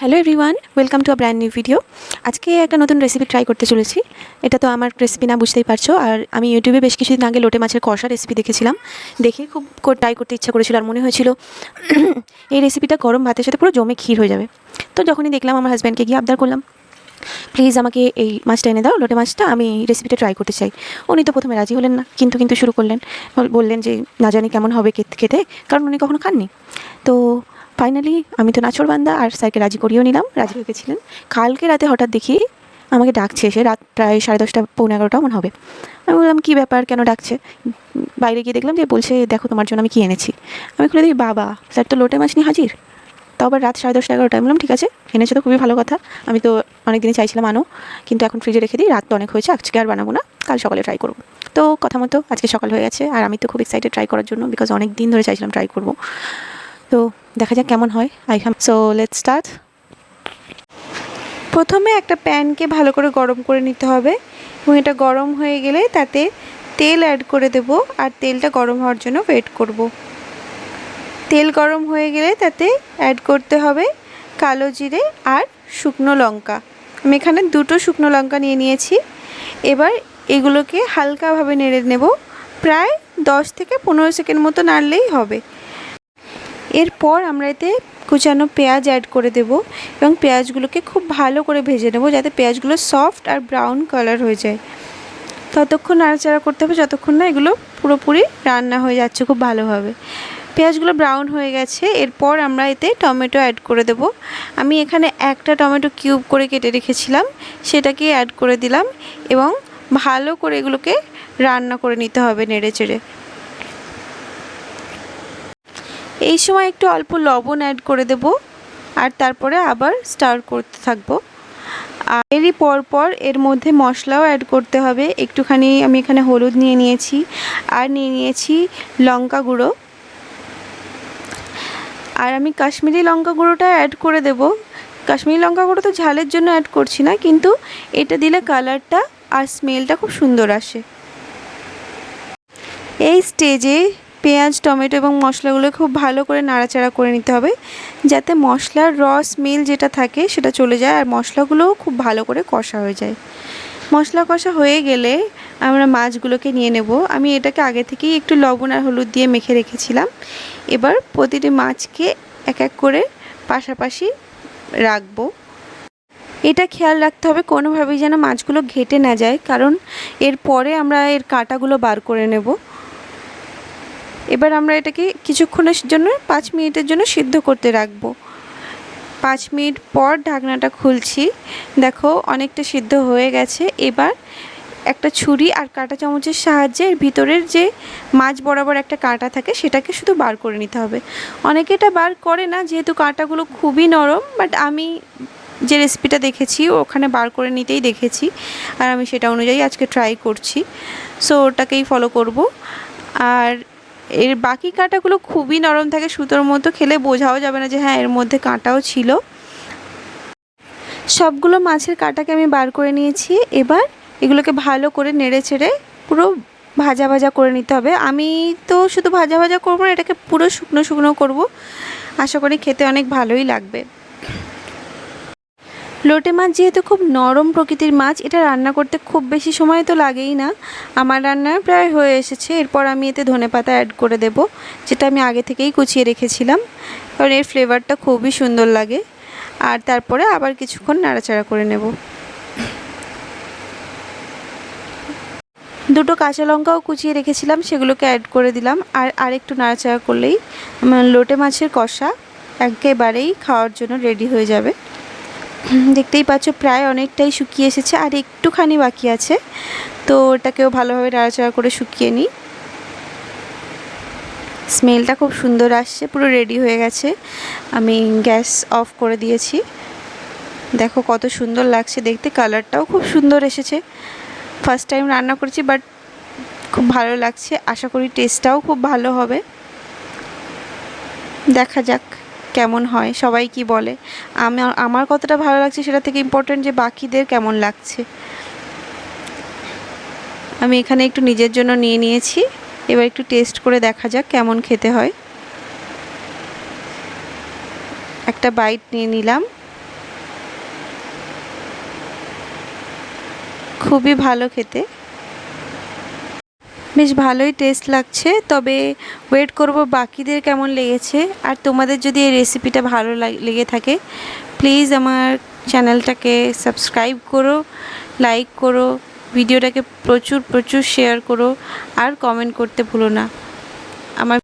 Hello everyone, welcome to a brand new video. আজকে একটা নতুন রেসিপি ট্রাই করতে চলেছি। এটা তো আমার রেসিপি না, বুঝতেই পারছো। আর আমি ইউটিউবে বেশ কিছুদিন আগে লোটে মাছের কষা রেসিপি দেখেছিলাম, দেখে খুব ট্রাই করতে ইচ্ছা করেছিল। আর মনে হয়েছিল এই রেসিপিটা গরম ভাতের সাথে পুরো জমে ক্ষীর হয়ে যাবে। তো যখনই দেখলাম, আমার হাজব্যান্ডকে গিয়ে আবদার করলাম, প্লিজ আমাকে এই মাছটা এনে দাও, লোটে মাছটা, আমি রেসিপিটা ট্রাই করতে চাই। উনি তো প্রথমে রাজি হলেন না, কিন্তু শুরু করলেন, বললেন যে না জানি কেমন হবে খেতে, কারণ উনি কখনো খাননি। তো ফাইনালি আমি তো নাছোড়বান্দা, আর স্যারকে রাজি করিয়েও নিলাম, রাজি হয়ে গেছিলেন। কালকে রাতে হঠাৎ দেখি আমাকে ডাকছে, সে রাত প্রায় 10:30 পৌনে 11টা মনে হবে। আমি বললাম কী ব্যাপার, কেন ডাকছে? বাইরে গিয়ে দেখলাম যে বলছে দেখো তোমার জন্য আমি কী এনেছি। আমি খুলে দেখি বাবা, স্যার তো লোটে মাছ নিয়ে হাজির, তাও আবার রাত 10:30 11টা। আমি বললাম ঠিক আছে, এনেছে তো খুবই ভালো কথা, আমি তো অনেক দিনই চাইছিলাম আনো, কিন্তু এখন ফ্রিজে রেখে দিই, রাত তো অনেক হয়েছে, আজকে আর বানাবো না, কাল সকালে ট্রাই করবো। তো কথা মতো আজকে সকাল হয়ে গেছে, আর আমি তো খুব এক্সাইটেড ট্রাই করার জন্য, বিকজ অনেক দিন ধরে চাইছিলাম ট্রাই করবো। তো দেখা যাক কেমন হয়। So let's start. প্রথমে একটা প্যানকে ভালো করে গরম করে নিতে হবে, এবং এটা গরম হয়ে গেলে তাতে তেল অ্যাড করে দেব, আর তেলটা গরম হওয়ার জন্য ওয়েট করব। তেল গরম হয়ে গেলে তাতে অ্যাড করতে হবে কালো জিরে আর শুকনো লঙ্কা। আমি এখানে 2টো শুকনো লঙ্কা নিয়ে নিয়েছি। এবার এগুলোকে হালকাভাবে নেড়ে নেব, প্রায় 10 থেকে 15 সেকেন্ড মতো নাড়লেই হবে। এরপর আমরা এতে কুচানো পেঁয়াজ অ্যাড করে দেব, এবং পেঁয়াজগুলোকে খুব ভালো করে ভেজে নেব, যাতে পেঁয়াজগুলো সফট আর ব্রাউন কালার হয়ে যায়। ততক্ষণ নাড়াচাড়া করতে হবে যতক্ষণ না এগুলো পুরোপুরি রান্না হয়ে যাচ্ছে খুব ভালোভাবে। পেঁয়াজগুলো ব্রাউন হয়ে গেছে। এরপর আমরা এতে টমেটো অ্যাড করে দেব। আমি এখানে একটা টমেটো কিউব করে কেটে রেখেছিলাম, সেটাকে অ্যাড করে দিলাম, এবং ভালো করে এগুলোকে রান্না করে নিতে হবে নেড়ে চেড়ে। এই সময় একটু অল্প লবণ অ্যাড করে দেব, আর তারপরে আবার স্টার করতে থাকবো। আর এরই পরপর এর মধ্যে মশলাও অ্যাড করতে হবে। একটুখানি আমি এখানে হলুদ নিয়ে নিয়েছি, আর নিয়ে নিয়েছি লঙ্কা গুঁড়ো, আর আমি কাশ্মীরি লঙ্কা গুঁড়োটা অ্যাড করে দেব। কাশ্মীরি লঙ্কা গুঁড়ো তো ঝালের জন্য অ্যাড করছি না, কিন্তু এটা দিলে কালারটা আর স্মেলটা খুব সুন্দর আসে। এই স্টেজে পেঁয়াজ, টমেটো এবং মশলাগুলো খুব ভালো করে নাড়াচাড়া করে নিতে হবে, যাতে মশলার স্মেল যেটা থাকে সেটা চলে যায়, আর মশলাগুলোও খুব ভালো করে কষা হয়ে যায়। মশলা কষা হয়ে গেলে আমরা মাছগুলোকে নিয়ে নেব। আমি এটাকে আগে থেকেই একটু লবণ আর হলুদ দিয়ে মেখে রেখেছিলাম। এবার প্রতিটি মাছকে এক এক করে পাশাপাশি রাখবো। এটা খেয়াল রাখতে হবে কোনোভাবেই যেন মাছগুলো ঘেটে না যায়, কারণ এরপরে আমরা এর কাঁটাগুলো বার করে নেব। এবার আমরা এটাকে কিছুক্ষণের জন্য 5 মিনিটের জন্য সিদ্ধ করতে রাখবো। 5 মিনিট পর ঢাকনাটা খুলছি, দেখো অনেকটা সিদ্ধ হয়ে গেছে। এবার একটা ছুরি আর কাঁটা চামচের সাহায্যে এর ভিতরের যে মাছ বরাবর একটা কাঁটা থাকে সেটাকে শুধু বার করে নিতে হবে। অনেকে এটা বার করে না, যেহেতু কাঁটাগুলো খুবই নরম, বাট আমি যে রেসিপিটা দেখেছি ওখানে বার করে নিতেই দেখেছি, আর আমি সেটা অনুযায়ী আজকে ট্রাই করছি। সো ওটাকেই ফলো করব। আর এর বাকি কাঁটাগুলো খুবই নরম থাকে, সুতোর মতো, খেলে বোঝাও যাবে না যে হ্যাঁ এর মধ্যে কাঁটাও ছিল। সবগুলো মাছের কাঁটাকে আমি বার করে নিয়েছি। এবার এগুলোকে ভালো করে নেড়ে ছেড়ে পুরো ভাজা ভাজা করে নিতে হবে। আমি তো শুধু ভাজা ভাজা করবো না, এটাকে পুরো শুকনো শুকনো করব। আশা করি খেতে অনেক ভালোই লাগবে। লোটে মাছ যেহেতু খুব নরম প্রকৃতির মাছ, এটা রান্না করতে খুব বেশি সময় তো লাগেই না। আমার রান্না প্রায় হয়ে এসেছে। এরপর আমি এতে ধনেপাতা অ্যাড করে দেব, যেটা আমি আগে থেকেই কুচিয়ে রেখেছিলাম, কারণ এর ফ্লেভারটা খুবই সুন্দর লাগে। আর তারপরে আবার কিছুক্ষণ নাড়াচাড়া করে নেব। 2টো কাঁচা লঙ্কাও কুচিয়ে রেখেছিলাম, সেগুলোকে অ্যাড করে দিলাম, আর আরেকটু নাড়াচাড়া করলেই আমার লোটে মাছের কষা একেবারেই খাওয়ার জন্য রেডি হয়ে যাবে। দেখতেই পাচ্ছ প্রায় অনেকটাই শুকিয়ে এসেছে, আর একটুখানি বাকি আছে। তো ওটাকেও ভালোভাবে নাড়াচাড়া করে শুকিয়ে নিই। স্মেলটা খুব সুন্দর আসছে, পুরো রেডি হয়ে গেছে। আমি গ্যাস অফ করে দিয়েছি। দেখো কত সুন্দর লাগছে দেখতে, কালারটাও খুব সুন্দর এসেছে। ফার্স্ট টাইম রান্না করেছি, বাট খুব ভালো লাগছে। আশা করি টেস্টটাও খুব ভালো হবে। দেখা যাক কেমন হয়, সবাই কি বলে। আমার কতটা ভালো লাগছে সেটা থেকে ইম্পর্টেন্ট যে বাকিদের কেমন লাগছে। আমি এখানে একটু নিজের জন্য নিয়ে নিয়েছি, এবার একটু টেস্ট করে দেখা যাক কেমন খেতে হয়। একটা বাইট নিয়ে নিলাম। খুবই ভালো খেতে, বেশ ভালোই টেস্ট লাগছে। তবে ওয়েট করব বাকিদের কেমন লেগেছে। আর তোমাদের যদি এই রেসিপিটা ভালো লেগে থাকে প্লিজ আমার চ্যানেলটাকে সাবস্ক্রাইব করো, লাইক করো, ভিডিওটাকে প্রচুর শেয়ার করো আর কমেন্ট করতে ভুলো না। আমার